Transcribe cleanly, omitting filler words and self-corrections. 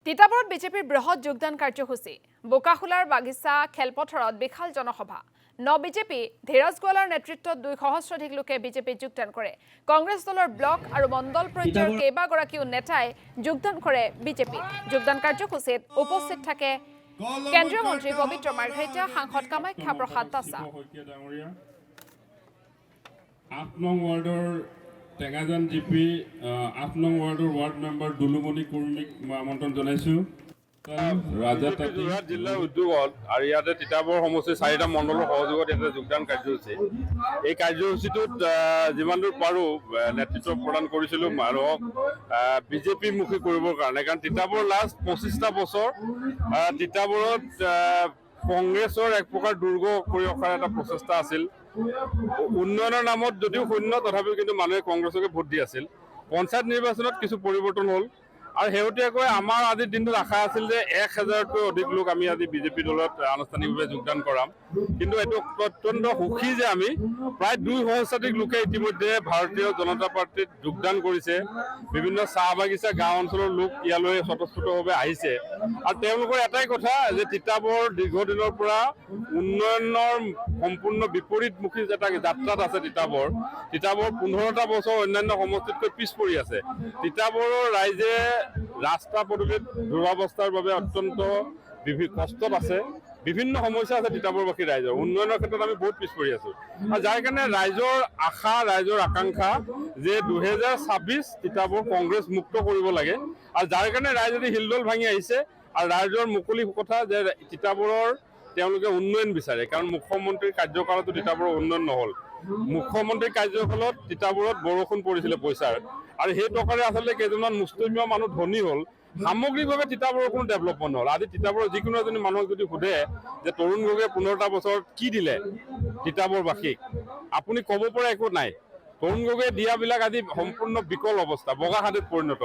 তিতাবৰত বিজেপিৰ বৃহৎ যোগদান কাৰ্যসূচী বোকাখোলাৰ বাগিচা খেলপথাৰত বিশাল জনসভা বিজেপি ধীৰজ গোৱালাৰ নেতৃত্বত 200 অধিক লোকে বিজেপিত যোগদান কৰে কংগ্ৰেছ দলৰ ব্লক আৰু মণ্ডল পৰ্যায়ৰ কেইবাগৰাকীও নেতাই যোগদান কৰে বিজেপি যোগদান কাৰ্যসূচীত উপস্থিত থাকে কেন্দ্ৰীয় মন্ত্ৰী পবিত্ৰ মাৰ্ঘেৰিটা সাংসদ কামাখ্যা প্ৰসাদ তাছা টেঙাজান জিপি 8 নং ওয়াৰ্ডৰ ওয়াৰ্ড মেম্বাৰ দুলুমণি কুৰ্মীক আমন্ত্ৰণ জনাইছো যোৰহাট জিলাৰ উদ্যোগত আৰু ইয়াতে তিতাবৰ সমষ্টিৰ 4টা মণ্ডলৰ সহযোগত ইয়াতে যোগদান কাৰ্যসূচী এই কাৰ্যসূচীটোত যিমান দূৰ পাৰো নেতৃত্ব প্ৰদান কৰিছিলোঁ মানুহক বিজেপিমুখী কৰিবৰ কাৰণে কাৰণ তিতাবৰ লাষ্ট 25টা বছৰ তিতাবৰত কংগ্ৰেছৰ এক প্ৰকাৰ দুৰ্গ কৰি ৰখাৰ এটা প্ৰচেষ্টা আছিল উন্নয়নৰ নামত যদিও শূন্য তথাপিও কিন্তু মানুহে কংগ্ৰেছকে ভোট দি আছিল পঞ্চায়ত নিৰ্বাচনত কিছু পৰিৱৰ্তন হ'ল আৰু শেহতীয়াকৈ আমাৰ আজিৰ দিনটোত আশা আছিল যে 1000তকৈ অধিক লোক আমি আজি বিজেপি দলত আনুষ্ঠানিকভাৱে যোগদান কৰাম কিন্তু এইটো অত্যন্ত সুখী যে আমি প্ৰায় 200 লোকে ইতিমধ্যে ভাৰতীয় জনতা পাৰ্টিত যোগদান কৰিছে বিভিন্ন চাহ বাগিচা গাঁও অঞ্চলৰ লোক ইয়ালৈ স্বতঃস্ফূৰ্তভাৱে আহিছে আৰু তেওঁলোকৰ এটাই কথা যে তিতাবৰ দীৰ্ঘদিনৰ পৰা উন্নয়নৰ সম্পূৰ্ণ বিপৰীতমুখী এটা যাত্ৰাত আছে তিতাবৰ 15টা বছৰ অন্যান্য সমষ্টিতকৈ পিছ পৰি আছে তিতাবৰৰ ৰাইজে ৰাস্তা পদূলিত দুৰৱস্থাৰ বাবে অত্যন্ত কষ্টত আছে বিভিন্ন সমস্যা আছে তিতাবৰবাসী ৰাইজৰ উন্নয়নৰ ক্ষেত্ৰত আমি বহুত পিছ পৰি আছো আৰু যাৰ কাৰণে ৰাইজৰ আশা ৰাইজৰ আকাংক্ষা যে 2026 তিতাবৰ কংগ্ৰেছ মুক্ত কৰিব লাগে আৰু যাৰ কাৰণে ৰাইজ যদি হিলদল ভাঙি আহিছে আৰু ৰাইজৰ মুকলি কথা যে তিতাবৰৰ তেওঁলোকে উন্নয়ন বিচাৰে কাৰণ মুখ্যমন্ত্ৰীৰ কাৰ্যকালতো তিতাবৰৰ উন্নয়ন নহল মুখ্যমন্ত্ৰীৰ কাৰ্যকালত তিতাবৰত বৰষুণ পৰিছিলে পইচাৰ আৰু সেই টকাৰে আচলতে কেইজনমান মুষ্টিমেয় মানুহ ধনী হ'ল সামগ্ৰিকভাৱে তিতাবৰৰ কোনো ডেভেলপমেণ্ট নহল আজি তিতাবৰৰ যিকোনো এজনী মানুহক যদি সোধে যে তৰুণ গগৈয়ে 15টা বছৰত কি দিলে তিতাবৰবাসীক আপুনি ক'ব পৰা একো নাই তৰুণ গগৈয়ে দিয়াবিলাক আজি সম্পূৰ্ণ বিকল অৱস্থা বগা হাতীত পৰিণত